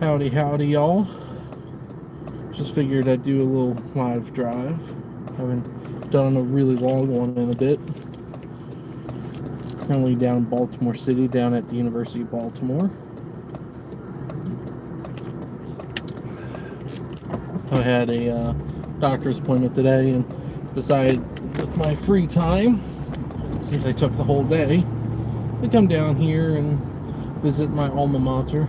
Howdy, howdy, y'all. Just figured I'd do a little live drive. Haven't done a really long one in a bit. Currently down in Baltimore City, down at the University of Baltimore. I had a doctor's appointment today and decided with my free time, since I took the whole day, to come down here and visit my alma mater.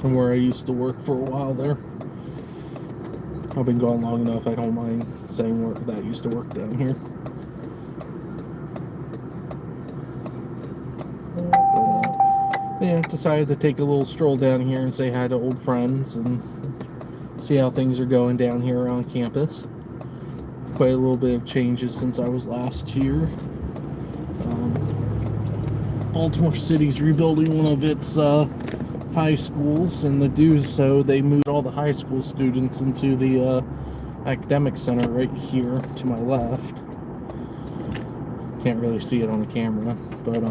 And where I used to work for a while there. I've been gone long enough, I don't mind saying where that I used to work down here. But, yeah, decided to take a little stroll down here and say hi to old friends and see how things are going down here around campus. Quite a little bit of changes since I was last here. Baltimore City's rebuilding one of its high schools, and to do so, they moved all the high school students into the academic center right here to my left. Can't really see it on the camera, but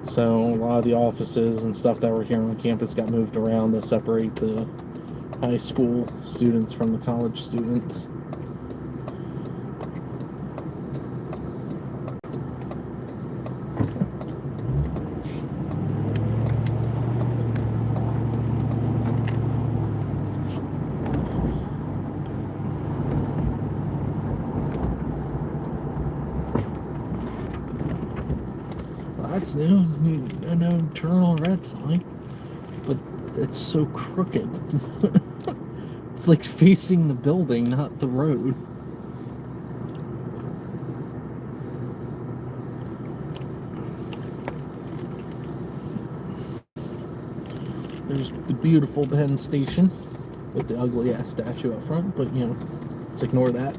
so a lot of the offices and stuff that were here on campus got moved around to separate the high school students from the college students. That's new. No internal red sign, but it's so crooked. It's like facing the building, not the road. There's the beautiful Penn Station with the ugly ass statue up front, but you know, let's ignore that.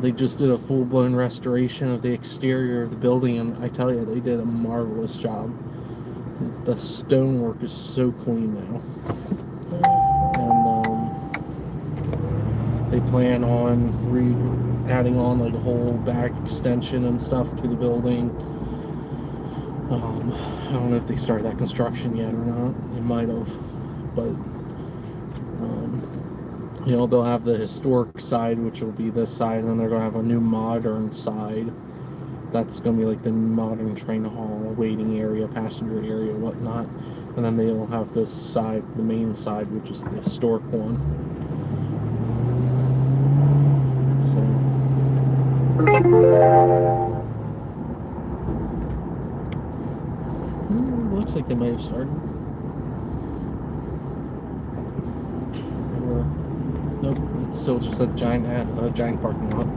They just did a full-blown restoration of the exterior of the building, and I tell you, they did a marvelous job. The stonework is so clean now. And they plan on adding on like a whole back extension and stuff to the building. I don't know if they started that construction yet or not. They might have, but you know, they'll have the historic side, which will be this side, and then they're going to have a new modern side. That's going to be like the modern train hall, waiting area, passenger area, whatnot. And then they'll have this side, the main side, which is the historic one. So, looks like they might have started. Nope, it's still just a giant parking lot.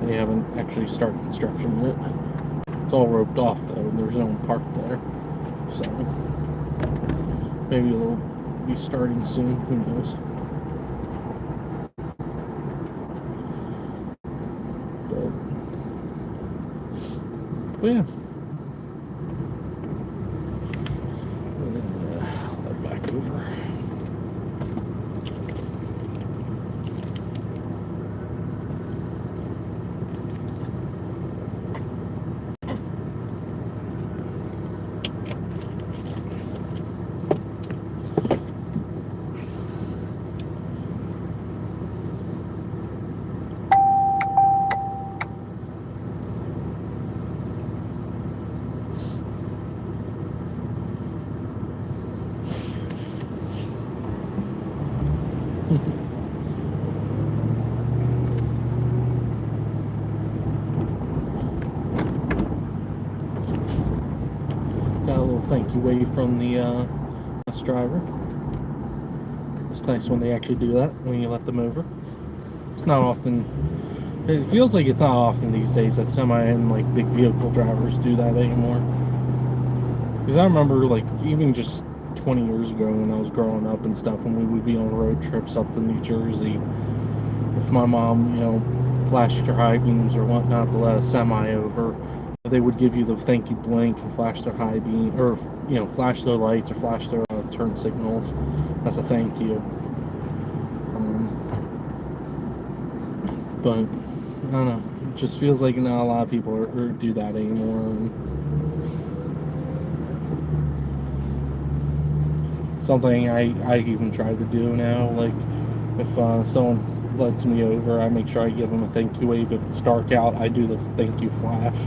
They haven't actually started construction yet. It's all roped off though, and there's no one parked there. So maybe it'll be starting soon, who knows. But yeah. Back over. Got a little thank you wave from the bus driver. It's nice when they actually do that, when you let them over. It's not often, it feels like it's not often these days that semi and like big vehicle drivers do that anymore. Because I remember like even just 20 years ago when I was growing up and stuff, when we would be on road trips up to New Jersey. If my mom, flashed her high beams or whatnot to let a semi over, they would give you the thank you blink and flash their high beam, or flash their lights or flash their turn signals. That's a thank you. But I don't know. It just feels like not a lot of people do that anymore. And something I even try to do now. Like if someone lets me over, I make sure I give them a thank you wave. If it's dark out, I do the thank you flash.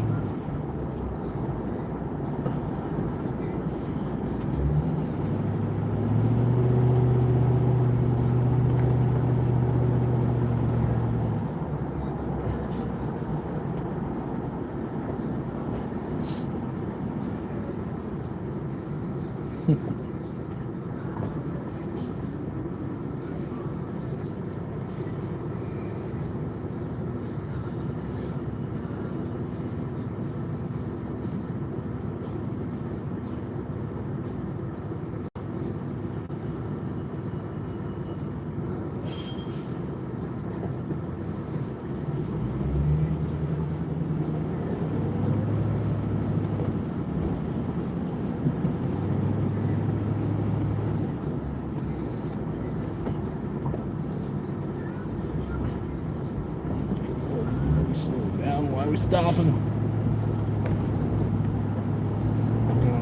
Slow down. Why are we stopping?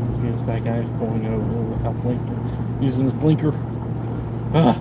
It's because that guy's pulling over without blinking, using his blinker. Ah.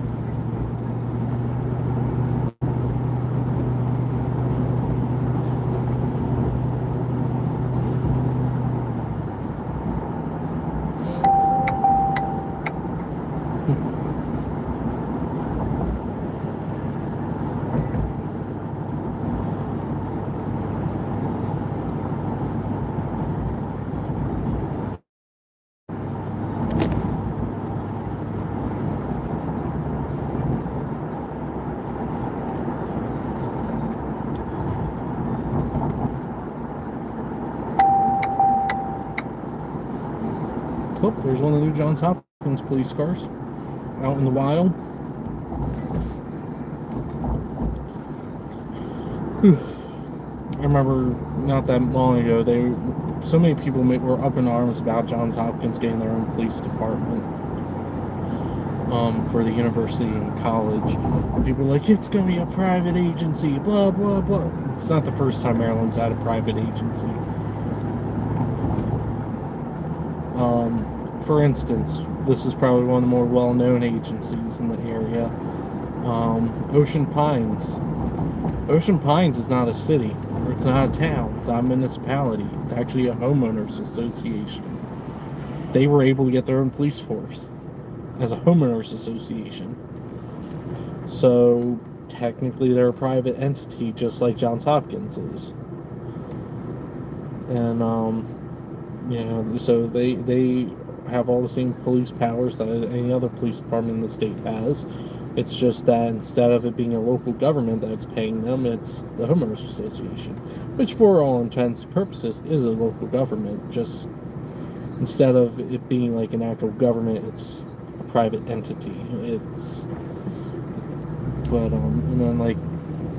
Oh, there's one of the new Johns Hopkins police cars out in the wild. I remember not that long ago, so many people were up in arms about Johns Hopkins getting their own police department for the university and college. People were like, it's going to be a private agency, blah, blah, blah. It's not the first time Maryland's had a private agency. For instance, this is probably one of the more well-known agencies in the area. Ocean Pines. Ocean Pines is not a city, or it's not a town, it's not a municipality. It's actually a homeowners association. They were able to get their own police force as a homeowners association. So technically they're a private entity, just like Johns Hopkins is. And so they have all the same police powers that any other police department in the state has. It's just that instead of it being a local government that's paying them, it's the homeowners association, which for all intents and purposes is a local government. Just instead of it being like an actual government, it's a private entity. And then like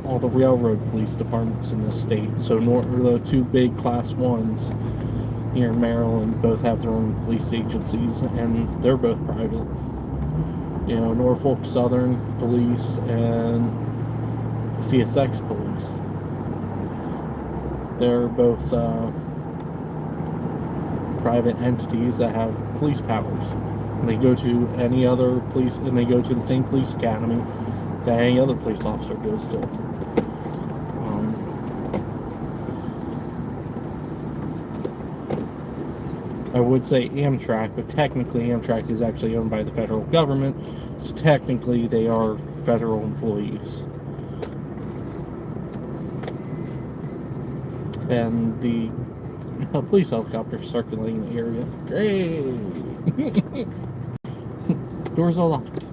all the railroad police departments in the state. So the two big class ones here in Maryland both have their own police agencies, and they're both private. Norfolk Southern Police and CSX Police. They're both private entities that have police powers. And they go to any other police, and they go to the same police academy that any other police officer goes to. I would say Amtrak, but technically Amtrak is actually owned by the federal government, so technically they are federal employees. And the police helicopter circulating the area. Great! Doors are locked.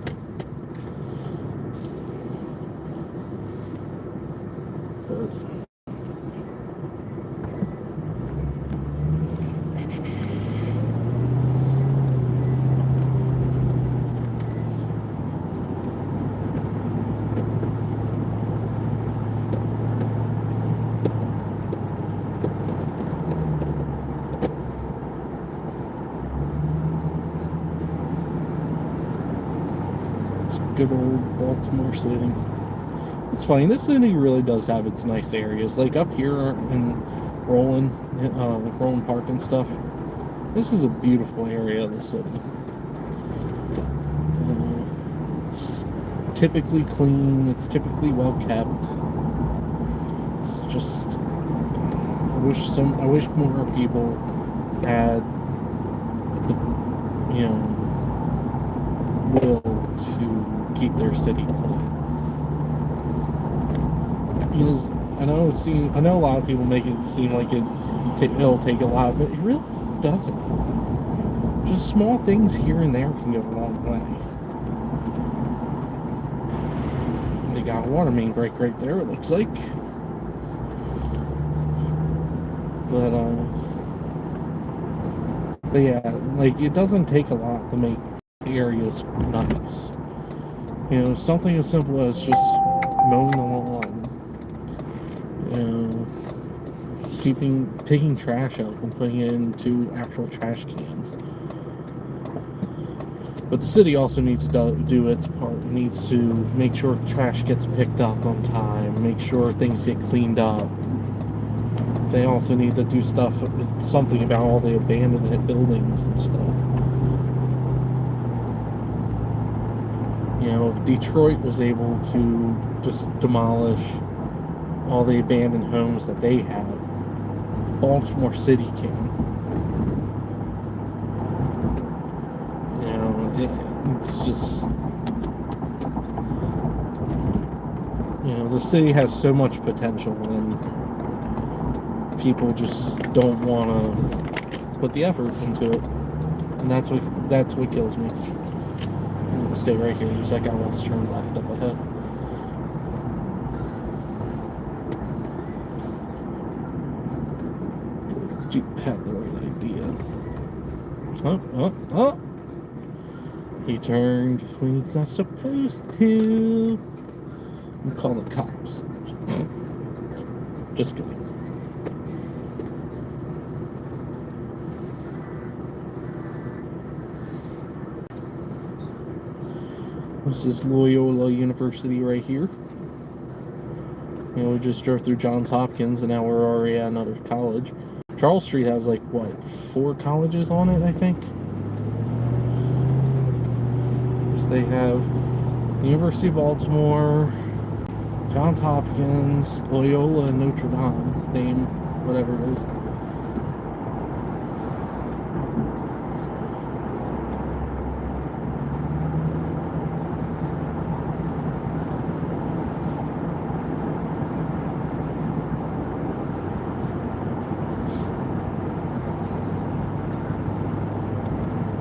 Good old Baltimore City. It's funny, this city really does have its nice areas. Like up here in Roland Park and stuff. This is a beautiful area of the city. It's typically clean. It's typically well kept. It's just, I wish more people had the, will to keep their city clean. Because I know a lot of people make it seem like it'll take a lot, but it really doesn't. Just small things here and there can go a long way. They got a water main break right there, it looks like. But yeah, like, it doesn't take a lot to make areas nice. Something as simple as just mowing the lawn. Picking trash up and putting it into actual trash cans. But the city also needs to do its part. It needs to make sure trash gets picked up on time, make sure things get cleaned up. They also need to do something about all the abandoned buildings and stuff. If Detroit was able to just demolish all the abandoned homes that they had, Baltimore City can. It's just, the city has so much potential, and people just don't want to put the effort into it, and that's what kills me. I'm gonna stay right here because that guy wants to turn left up ahead. Jeep had the right idea. Oh! He turned when he's not supposed to. I'm calling the cops. Just kidding. This is Loyola University right here. We just drove through Johns Hopkins, and now we're already at another college. Charles Street has 4 colleges on it, I think. They have University of Baltimore, Johns Hopkins, Loyola, and Notre Dame, name whatever it is.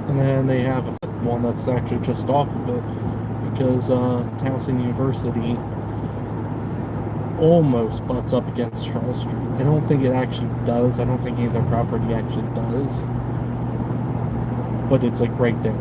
And then they have a fifth one that's actually just off of it, because Towson University almost butts up against Charles Street. I don't think it actually does. I don't think any of their property actually does. But it's right there.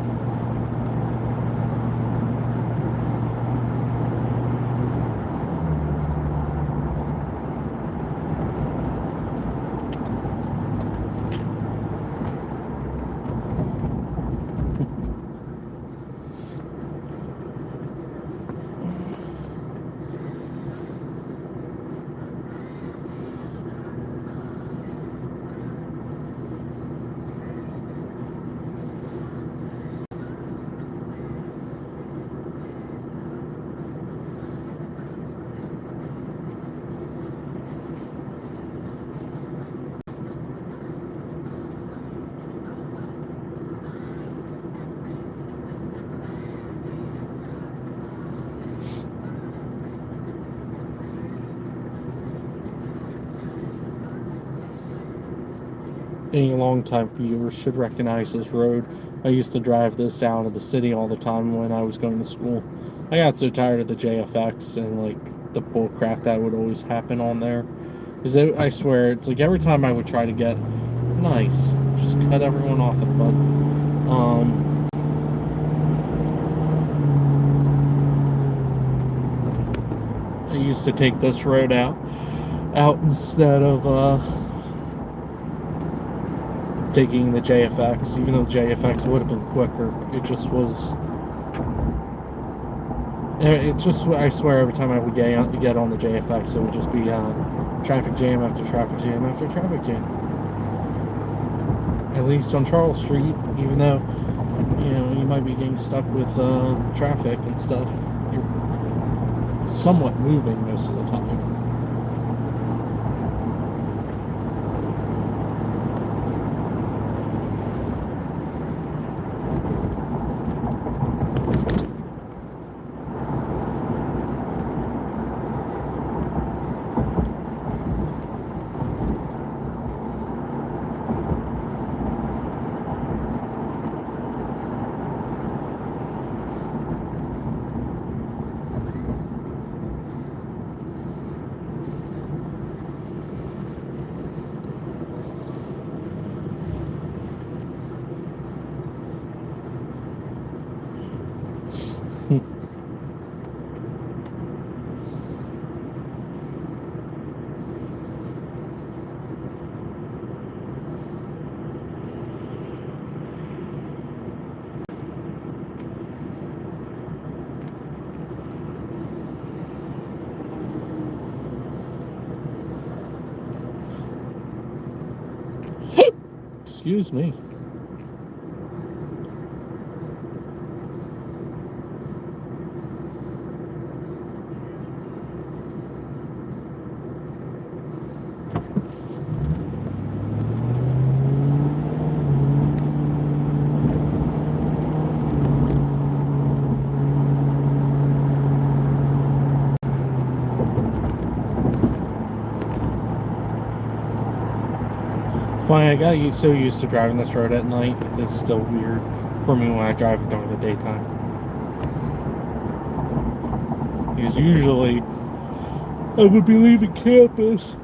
Any long-time viewers should recognize this road. I used to drive this out of the city all the time when I was going to school. I got so tired of the JFX and the bull crap that would always happen on there. Because I swear, it's every time I would try to get nice, just cut everyone off at the butt. I used to take this road out instead of taking the JFX, even though the JFX would have been quicker. It just was It's just, I swear, every time I would get on the JFX, it would just be traffic jam after traffic jam after traffic jam. At least on Charles Street, even though, you might be getting stuck with traffic and stuff, you're somewhat moving most of the time. Excuse me. Fine, I got so used to driving this road at night. It's still weird for me when I drive it during the daytime. Because usually I would be leaving campus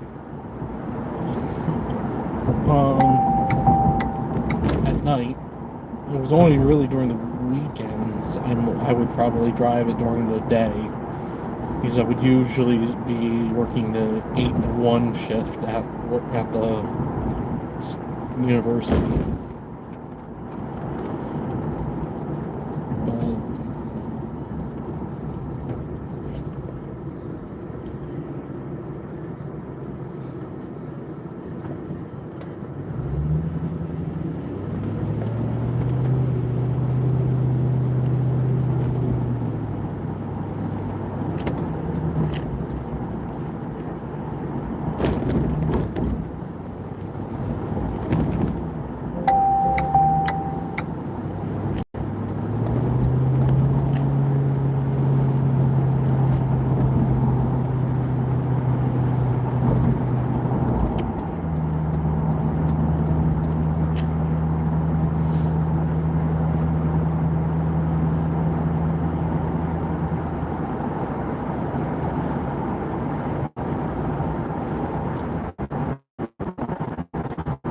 at night. It was only really during the weekends I would probably drive it during the day. Because I would usually be working the 8 to 1 shift at the university.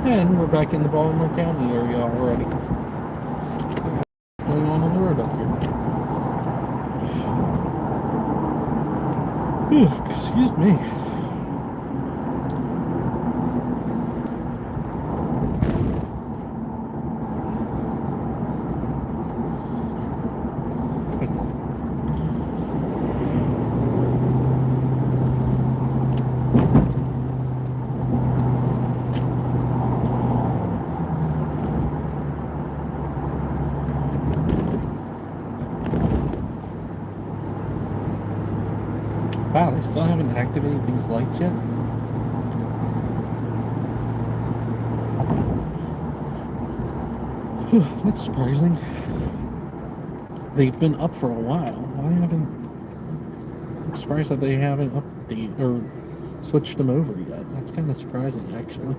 And we're back in the Baltimore County area already. What's going on the road up here? Excuse me. Wow, they still haven't activated these lights yet? That's surprising. They've been up for a while. I'm surprised that they haven't updated or switched them over yet. That's kind of surprising, actually.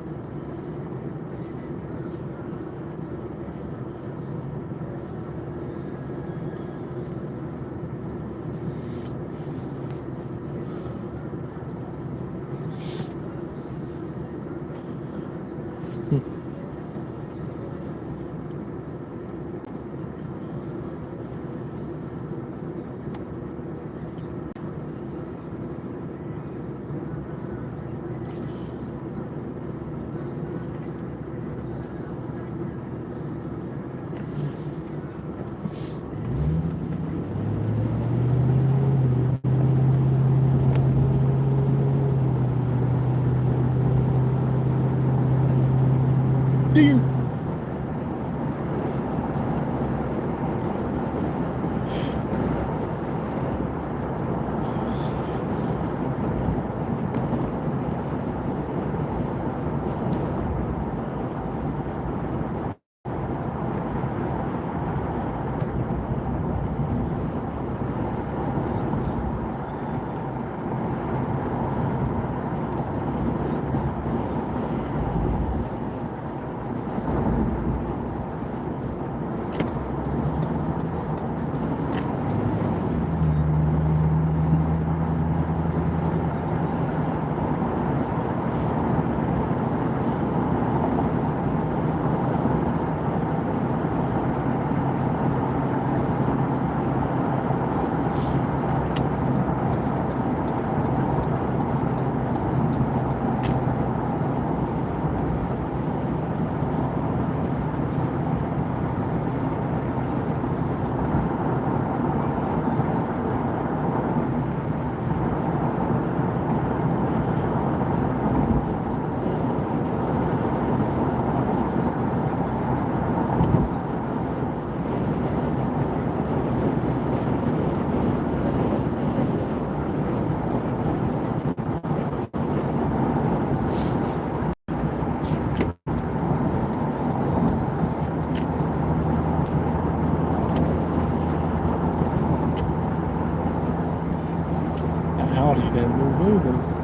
dear. Howdy, didn't move over.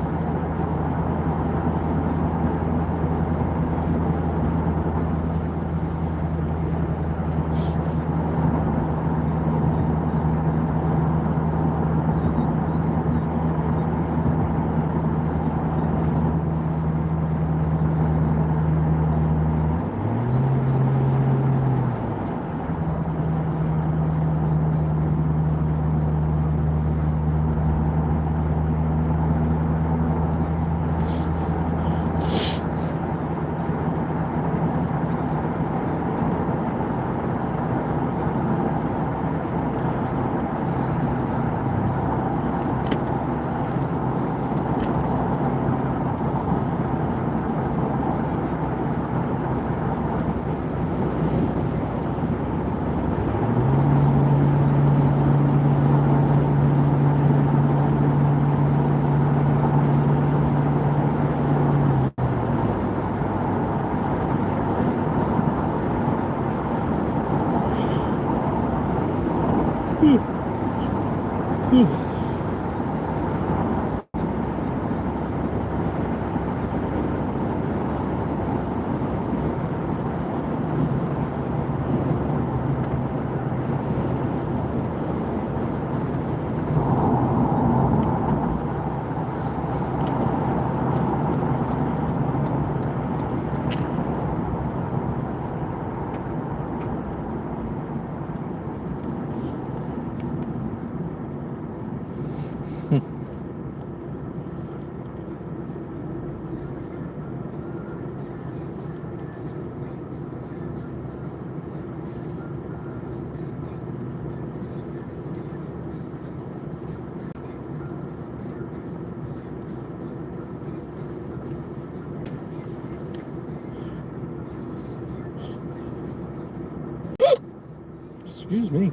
Excuse me.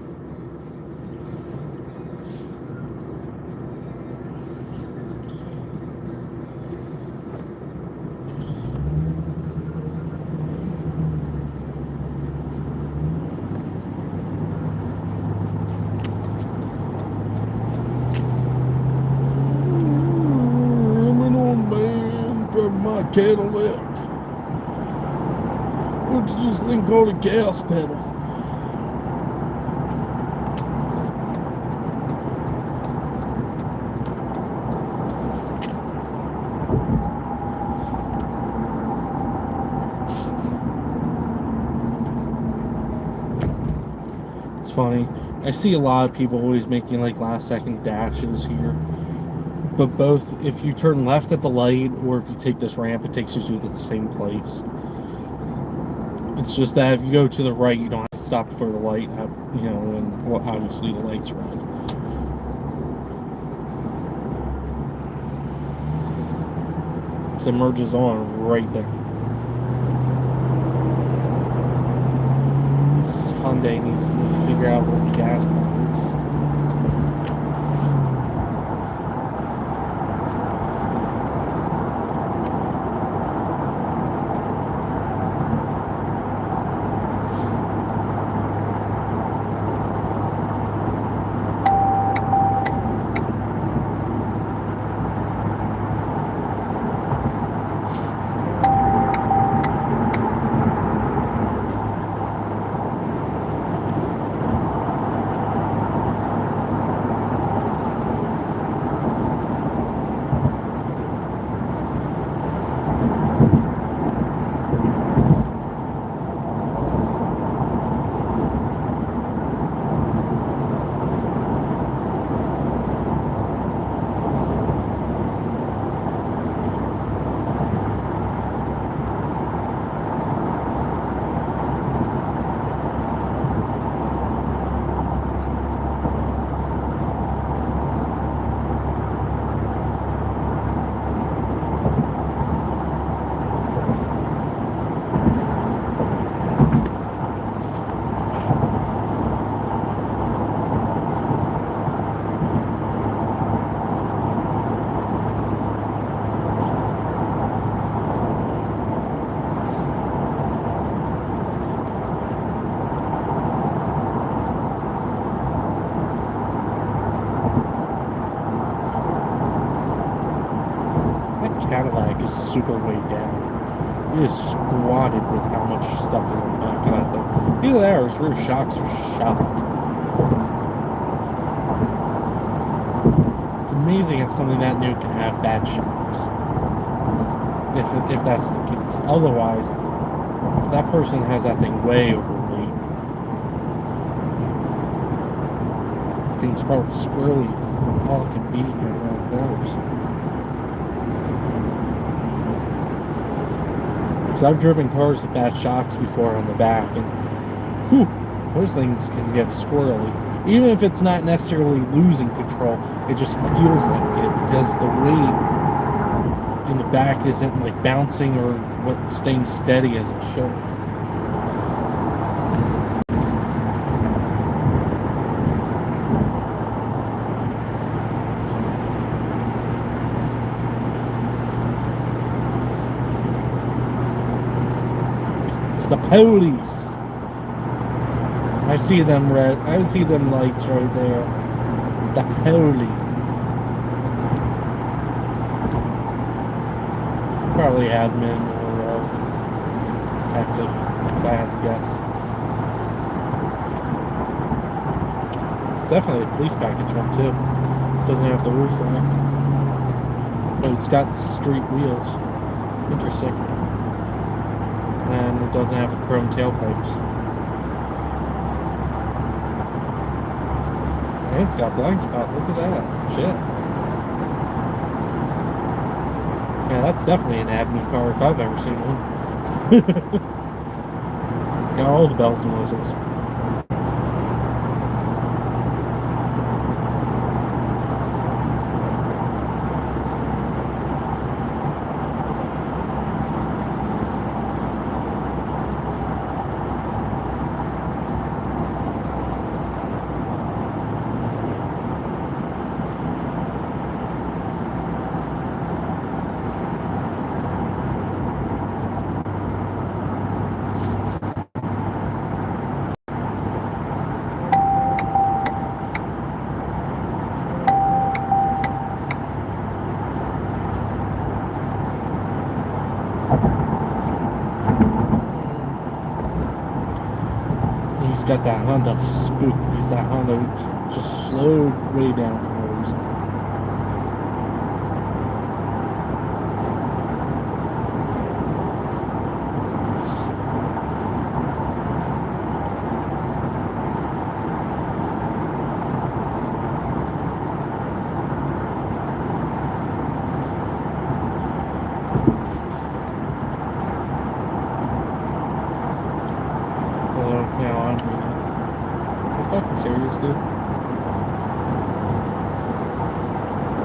Coming on, man, driving my Cadillac. What's this thing called a gas pedal? It's funny. I see a lot of people always making like last second dashes here. But both, if you turn left at the light or if you take this ramp, it takes you to the same place. It's just that if you go to the right, you don't have to stop before the light, you know, and well, obviously the light's red. So it merges on right there. someday needs to figure out what the gas pump is. Cadillac is super weighed down. It is squatted with how much stuff is in the back of that thing. Either that or its rear shocks are shot. It's amazing if something that new can have bad shocks. If that's the case. Otherwise, that person has that thing way overweight. I think it's probably squirrely as all it can be around corners. I've driven cars with bad shocks before on the back, and whew, those things can get squirrely. Even if it's not necessarily losing control, it just feels like it because the weight in the back isn't like bouncing or staying steady as it should. The police. I see them red. I see them lights right there. It's the police. Probably admin or detective, if I had to guess. It's definitely a police package one too. Doesn't have the roof on it, but it's got street wheels. Interesting. And it doesn't have the chrome tailpipes. And it's got blind spot. Look at that. Shit. Yeah, that's definitely an admin car if I've ever seen one. It's got all the bells and whistles. He's got that Honda spook because that Honda just slowed way down for no reason. Serious, dude?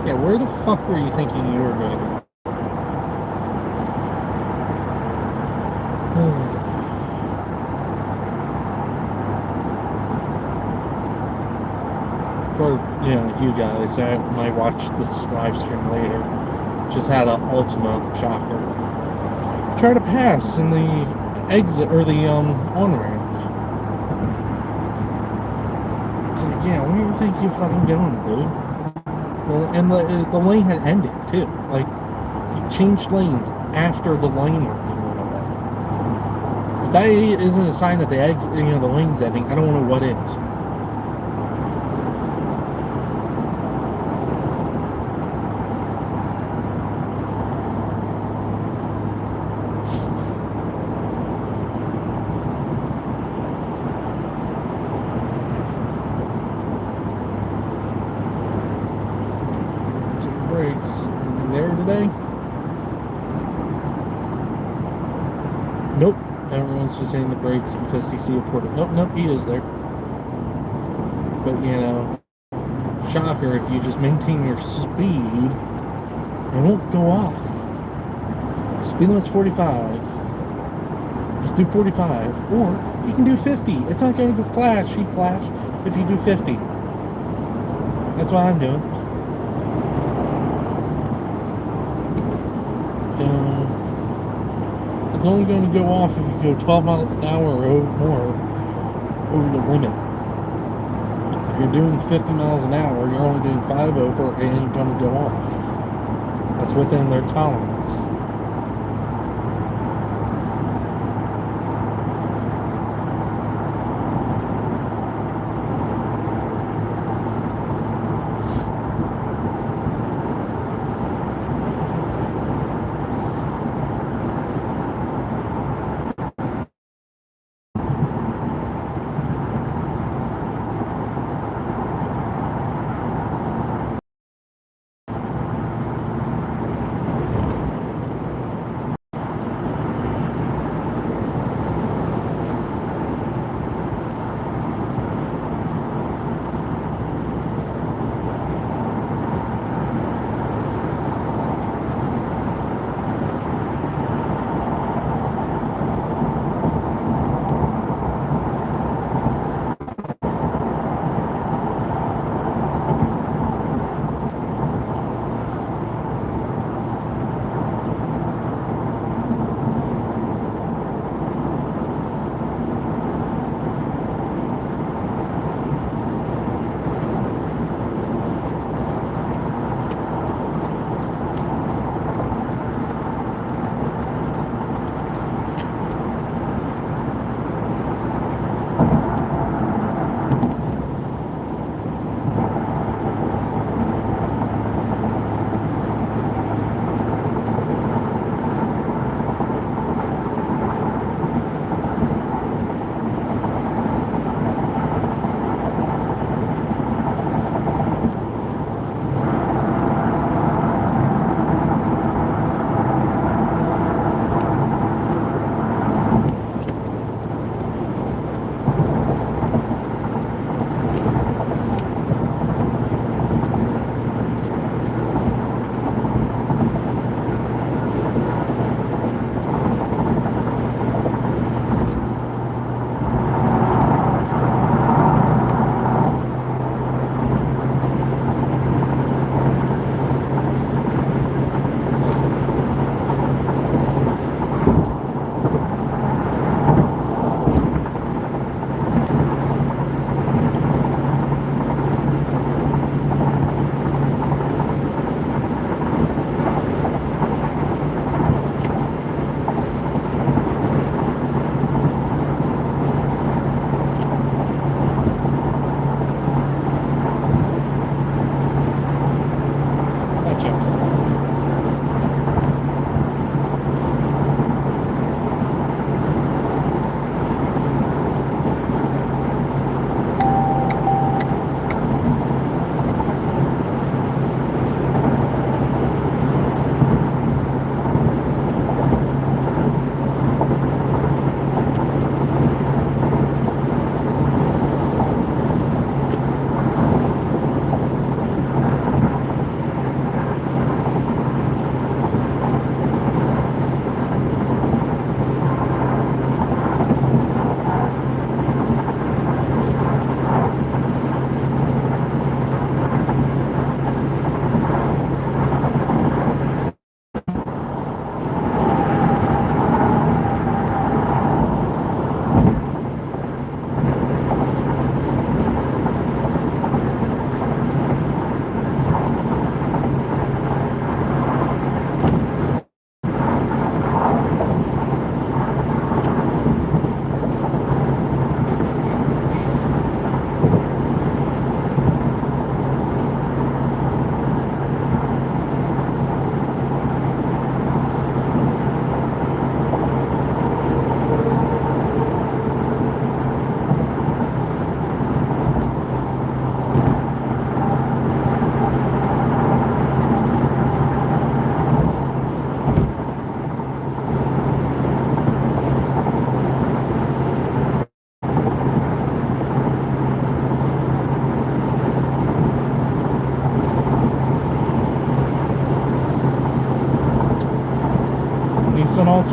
Yeah, where the fuck were you thinking you were going to go? guys might watch this live stream later. Just had an Ultima shocker. Try to pass in the exit or the on ramp. It's like, yeah, where do you think you fucking going, dude? And the lane had ended too. Like, he changed lanes after the lane went away. If that isn't a sign that the the lane's ending, I don't know what is. Brakes. Anything there today? Nope. Everyone's just hitting the brakes because they see a portal. Nope, he is there. But, shocker, if you just maintain your speed, it won't go off. Speed limit's 45. Just do 45. Or you can do 50. It's not going to go flashy flash if you do 50. That's what I'm doing. It's only going to go off if you go 12 miles an hour or more over the limit. If you're doing 50 miles an hour, you're only doing 5 over, it ain't going to go off. That's within their tolerance.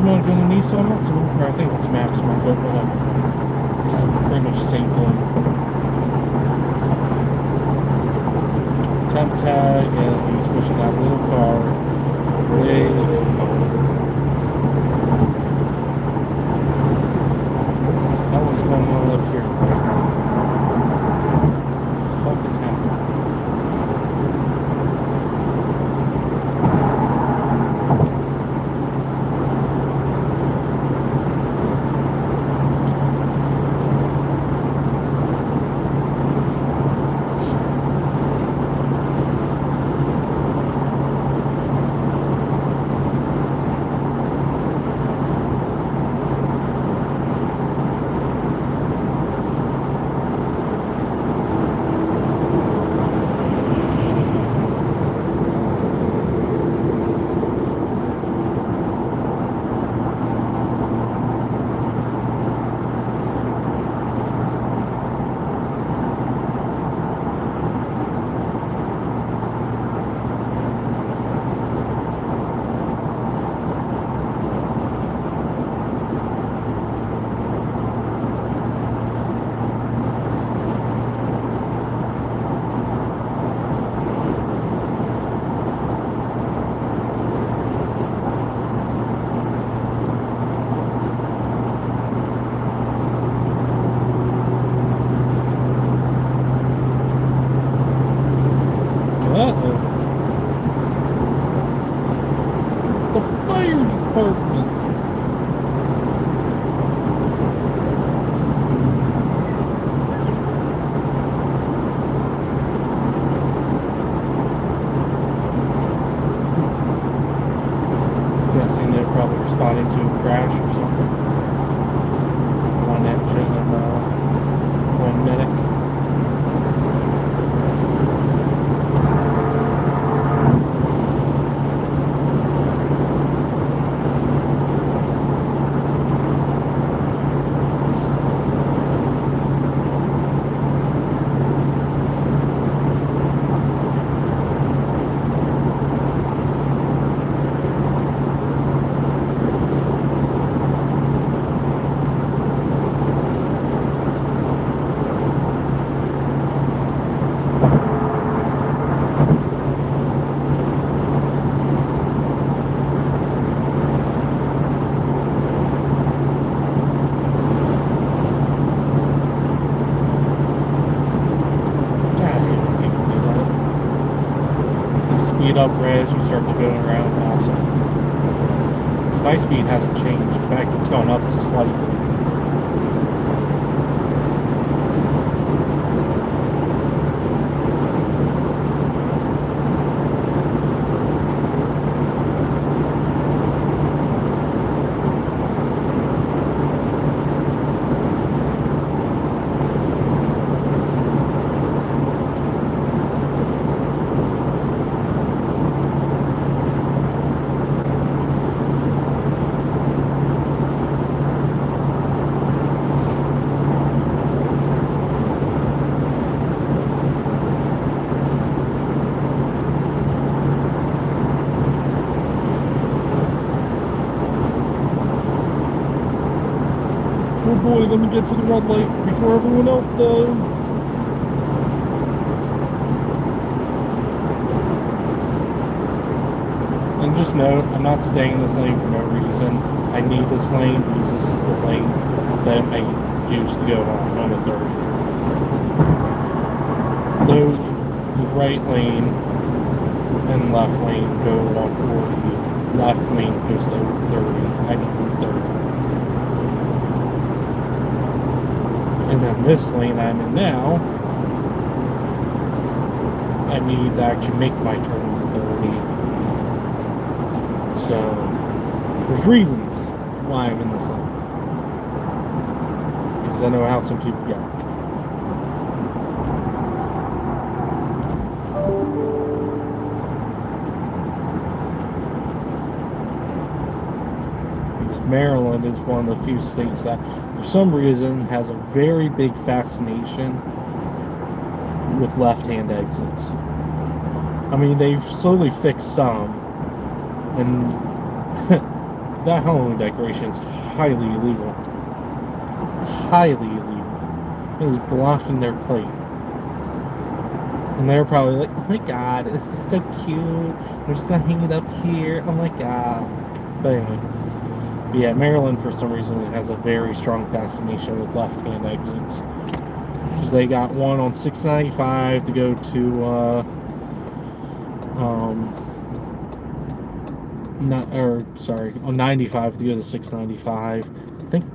maximum going to Nissan Altima, or I think that's maximum, but whatever. It's pretty much the same thing. Temp tag, and he's pushing that little car way too hard. What the hell is going on up here? What the fuck is happening? Responding to a crash or something. One engine and one medic. Up as you start to go around also. My speed hasn't changed. In fact, it's gone up slightly. Oh boy, let me get to the red light before everyone else does. And just note, I'm not staying in this lane for no reason. I need this lane because this is the lane that I use to go off on the 30. Those, the right lane and left lane go on 40. Left lane goes to 30. I need 30. And then this lane I'm in now, I need to actually make my turn to 30. So, there's reasons why I'm in this lane. Because I know how some people get. Maryland is one of the few states that, for some reason, has a very big fascination with left-hand exits. I mean, they've slowly fixed some, and that Halloween decoration is highly illegal. Highly illegal. It is blocking their plate. And they're probably like, oh my god, this is so cute. We're just gonna hang it up here. Oh my god. But anyway. Yeah, Maryland for some reason has a very strong fascination with left-hand exits. Because they got one on 695 to go to on 95 to go to 695. I think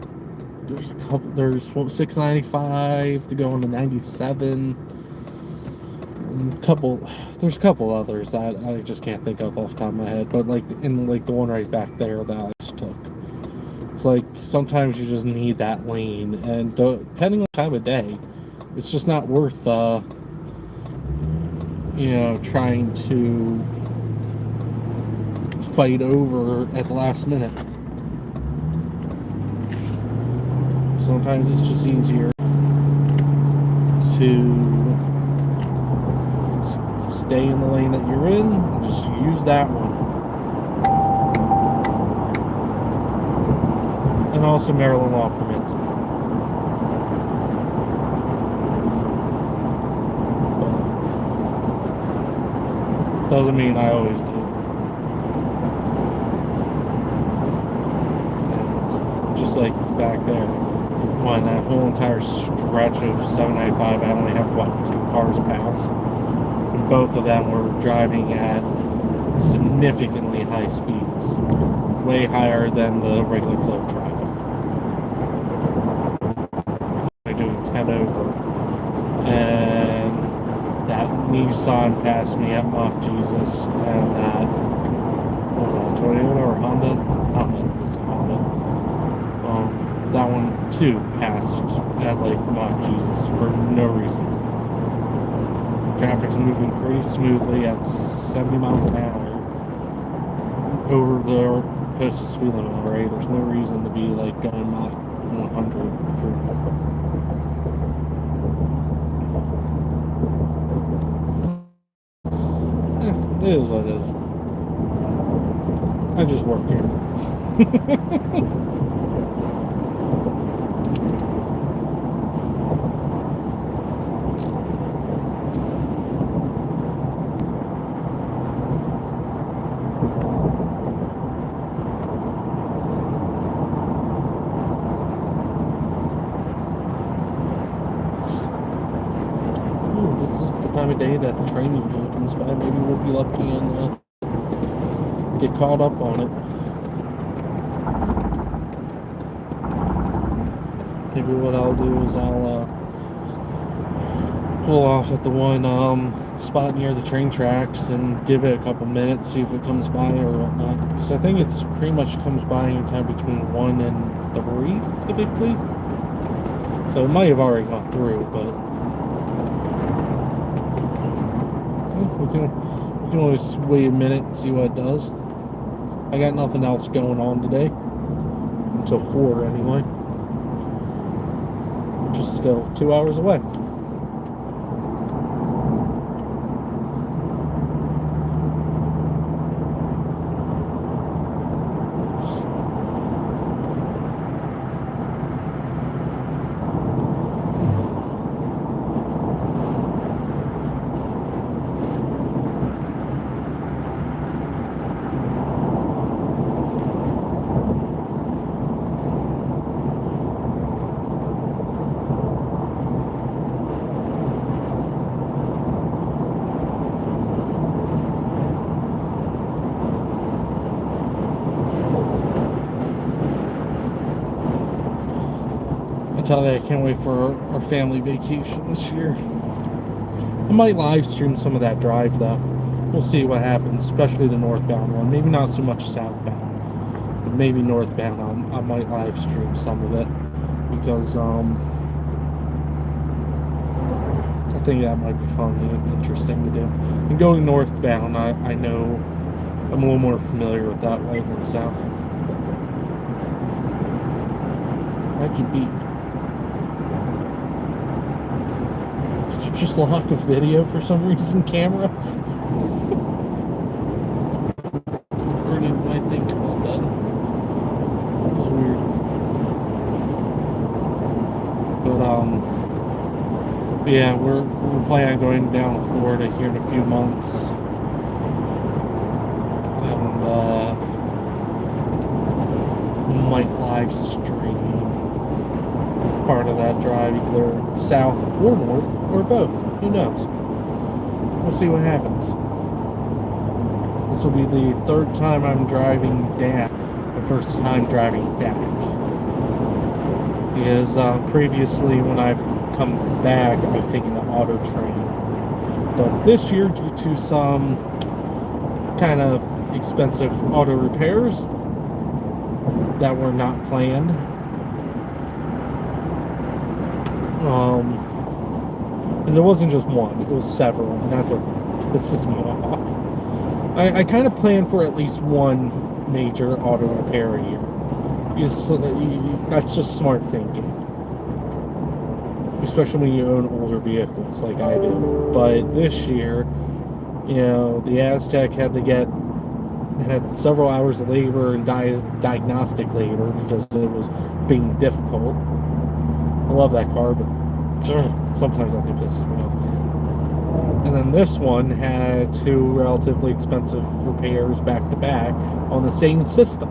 there's a couple. There's 695 to go on to 97. There's a couple others that I just can't think of off the top of my head. But like the one right back there that I just took. It's like sometimes you just need that lane, and depending on the time of day, it's just not worth trying to fight over at the last minute. Sometimes it's just easier to stay in the lane that you're in and just use that one. And also Maryland law permits it. But doesn't mean I always do. Just like back there, when that whole entire stretch of 795, I only had, 2 cars pass. And both of them were driving at significantly high speeds, way higher than the regular flow of traffic. They're doing 10 over. And that Nissan passed me at Mock Jesus, and that, what was that, Toyota or Honda? Honda, it was a Honda. That one too passed at like Mock Jesus for no reason. Traffic's moving pretty smoothly at 70 miles an hour over the posted speed limit already. There's no reason to be like going Mach 100 for. It is what it is. I just work here. Time of day that the train usually comes by. Maybe we'll be lucky and get caught up on it. Maybe what I'll do is I'll pull off at the one spot near the train tracks and give it a couple minutes, see if it comes by or whatnot. Because I think it's pretty much comes by anytime between 1 and 3 typically. So it might have already gone through, but we can always wait a minute and see what it does. I got nothing else going on today. Until 4 anyway. Which is still 2 hours away. I can't wait for our family vacation this year. I might live stream some of that drive though. We'll see what happens, especially the northbound one. Maybe not so much southbound, but maybe northbound I might live stream some of it because I think that might be fun and interesting to do. And going northbound, I know I'm a little more familiar with that way than south. Why'd you beep? Just lock a video for some reason, camera. Or did I think about that? Yeah, we're planning on going down to Florida here in a few months, and might live stream part of that drive, either south or north or both. Who knows? We'll see what happens. This will be the third time I'm driving down. The first time driving back. Because previously, when I've come back, I've taken the auto train. But this year, due to some kind of expensive auto repairs that were not planned, because it wasn't just one, it was several, and that's what pisses me off. I kind of planned for at least one major auto repair a year. That's just smart thinking. Especially when you own older vehicles like I do. But this year, the Aztec had several hours of labor and diagnostic labor because it was being difficult. I love that car, but sometimes that thing pisses me off. And then this one had two relatively expensive repairs back to back on the same system.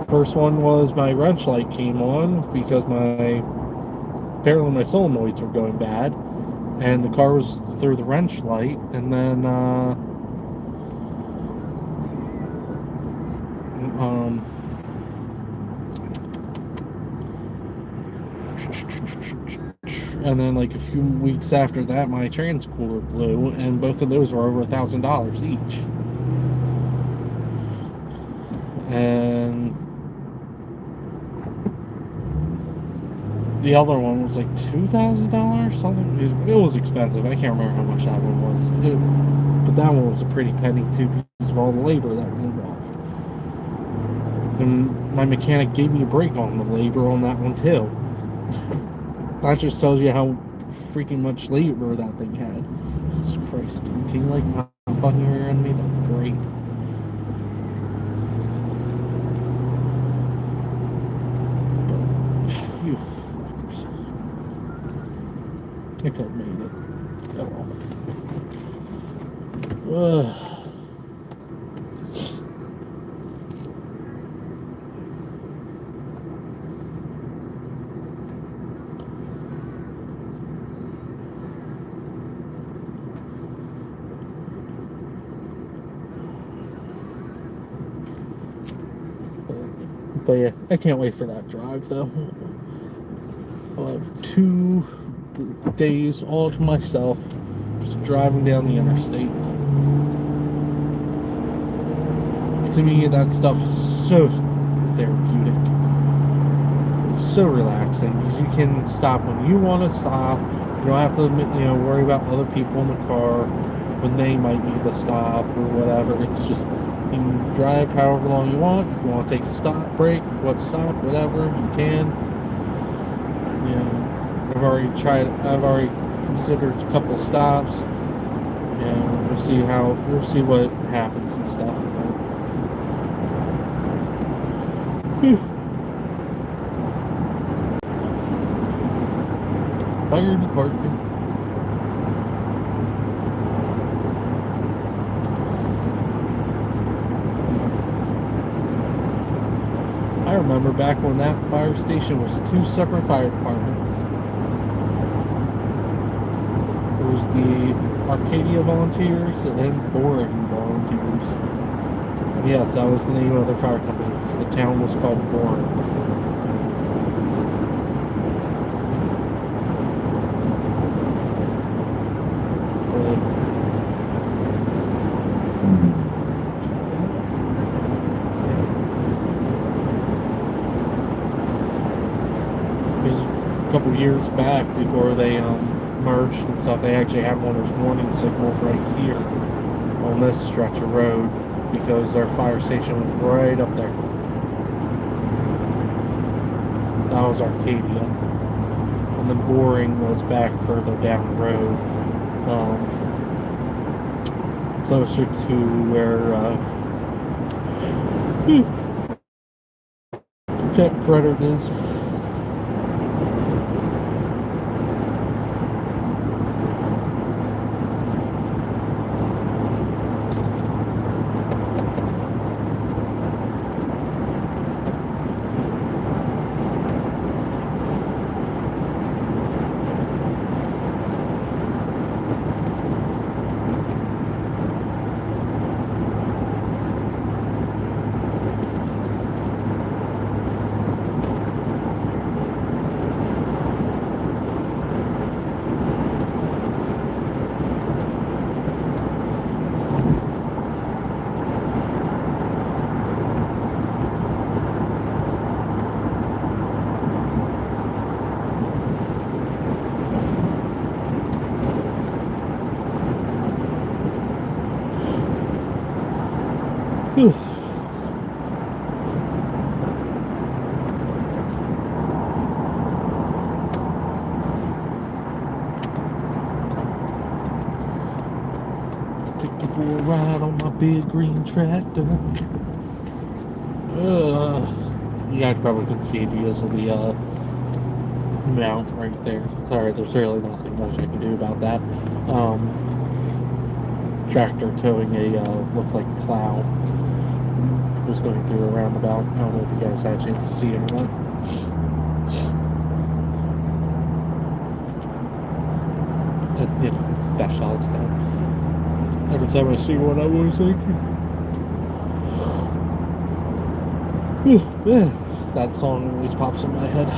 First one was my wrench light came on because apparently my solenoids were going bad, and the car was through the wrench light, and then like a few weeks after that, my transcooler blew, and both of those were over $1,000 each. And the other one was like $2,000, something. It was expensive. I can't remember how much that one was. But that one was a pretty penny too, because of all the labor that was involved. And my mechanic gave me a break on the labor on that one too. That just tells you how freaking much labor that thing had. Jesus Christ, dude. Can you like not fucking rear end me? That'd be great. But, you fuckers. I could have made it. Oh well. But yeah, I can't wait for that drive though. I'll have 2 days all to myself, just driving down the interstate. To me, that stuff is so therapeutic. It's so relaxing because you can stop when you want to stop. You don't have to, worry about other people in the car when they might need to stop or whatever. It's just, you can drive however long you want. If you want to take a break, whatever, you can. I've already considered a couple of stops. We'll see what happens and stuff. Fire department. I remember back when that fire station was 2 separate fire departments. There was the Arcadia Volunteers and Boring Volunteers. Yes, that was the name of their fire company. The town was called Boring. Couple years back, before they merged and stuff, they actually had one of those warning signals right here on this stretch of road because their fire station was right up there. That was Arcadia, and then Boring was back further down the road, closer to where Camp Frederick is. a ride on my big green tractor. You guys probably can see it because of the mount right there. Sorry, there's really nothing much I can do about that. Tractor towing a looks like plow. Was going through a roundabout. I don't know if you guys had a chance to see it or not. It's special stuff. Every time I see one, I always think, yeah, that song always pops in my head.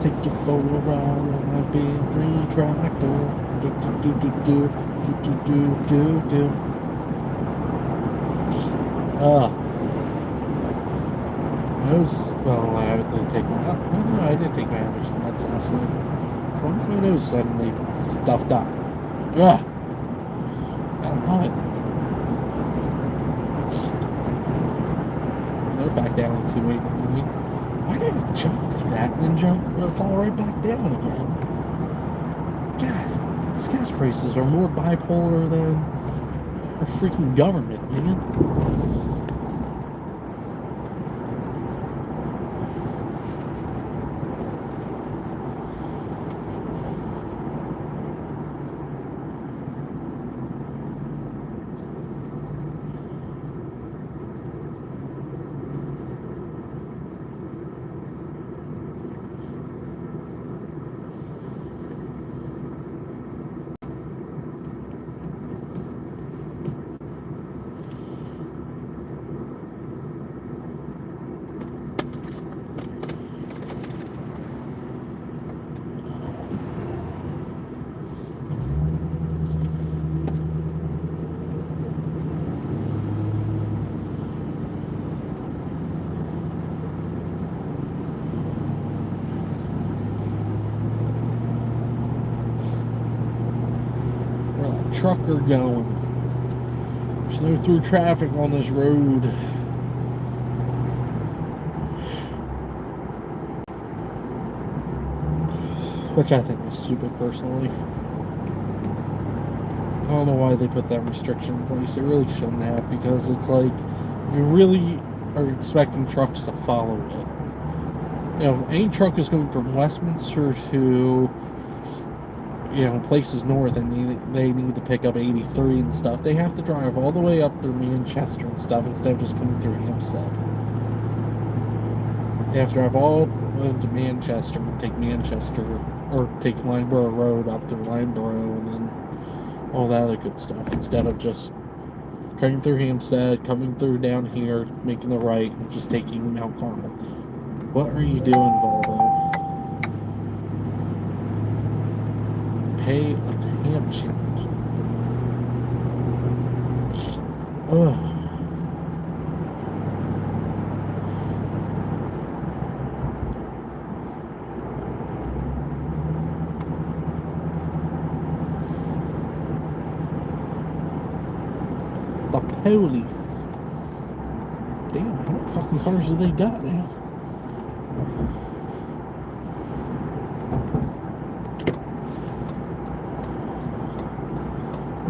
Take you for a ride on my big green tractor. Do do do do do do do do. Well, I didn't take my, no, I did take my allergy meds last night. As long as my nose suddenly stuffed up. Ugh. I don't love it. They're back down to 289. Why did it jump through that and then fall right back down again? God, these gas prices are more bipolar than our freaking government, man. Trucker going. There's no through traffic on this road. Which I think is stupid personally. I don't know why they put that restriction in place. They really shouldn't have, because it's like, if you really are expecting trucks to follow it. You know, if any truck is going from Westminster to, you know, places north, and they need to pick up 83 and stuff, they have to drive all the way up through Manchester and stuff instead of just coming through Hampstead. They have to drive all into Manchester and take Manchester, or take Lineborough Road up through Lineborough and then all that other good stuff, instead of just coming through Hampstead, coming through down here, making the right, and just taking Mount Carmel. What are you doing, Volvo? Pay attention. Ugh. It's the police. Damn, how many fucking cars do they got now?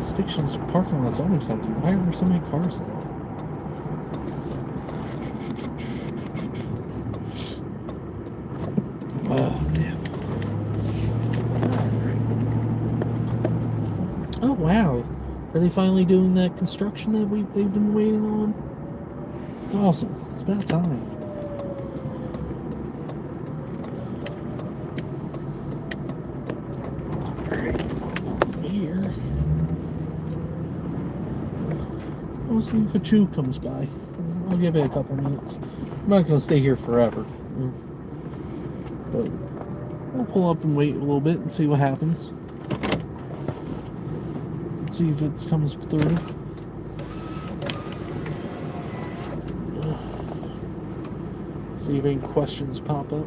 Station's parking lot's almost empty. Why are there so many cars there? Oh, damn. Oh, wow. Are they finally doing that construction that they've been waiting on? It's awesome. It's about time. We'll see if a chew comes by. I'll give it a couple minutes. I'm not going to stay here forever. But we'll pull up and wait a little bit and see what happens. See if it comes through. See if any questions pop up.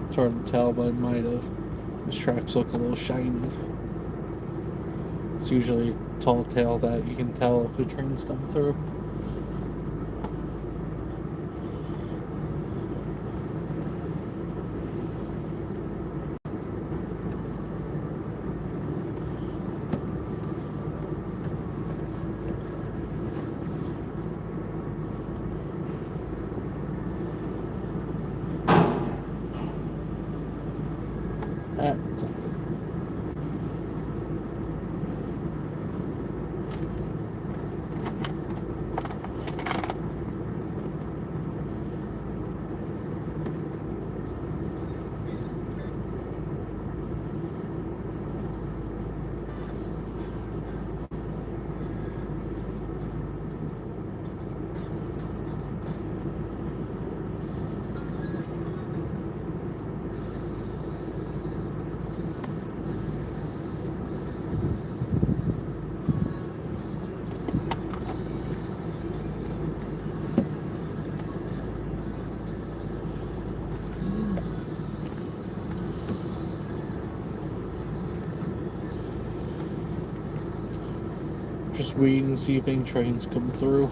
It's hard to tell, but it might have. These tracks look a little shiny. It's usually tall tale that you can tell if a train's coming through. At just waiting to see if any trains come through.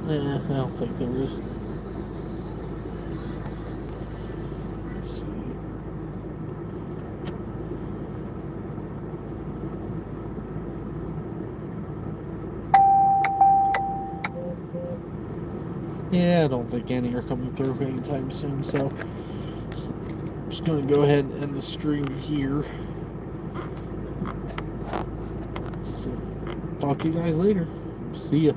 I don't think there is. Let's see. Yeah, I don't think any are coming through anytime soon, so I'm just gonna go ahead and end the stream here. So, talk to you guys later. See ya.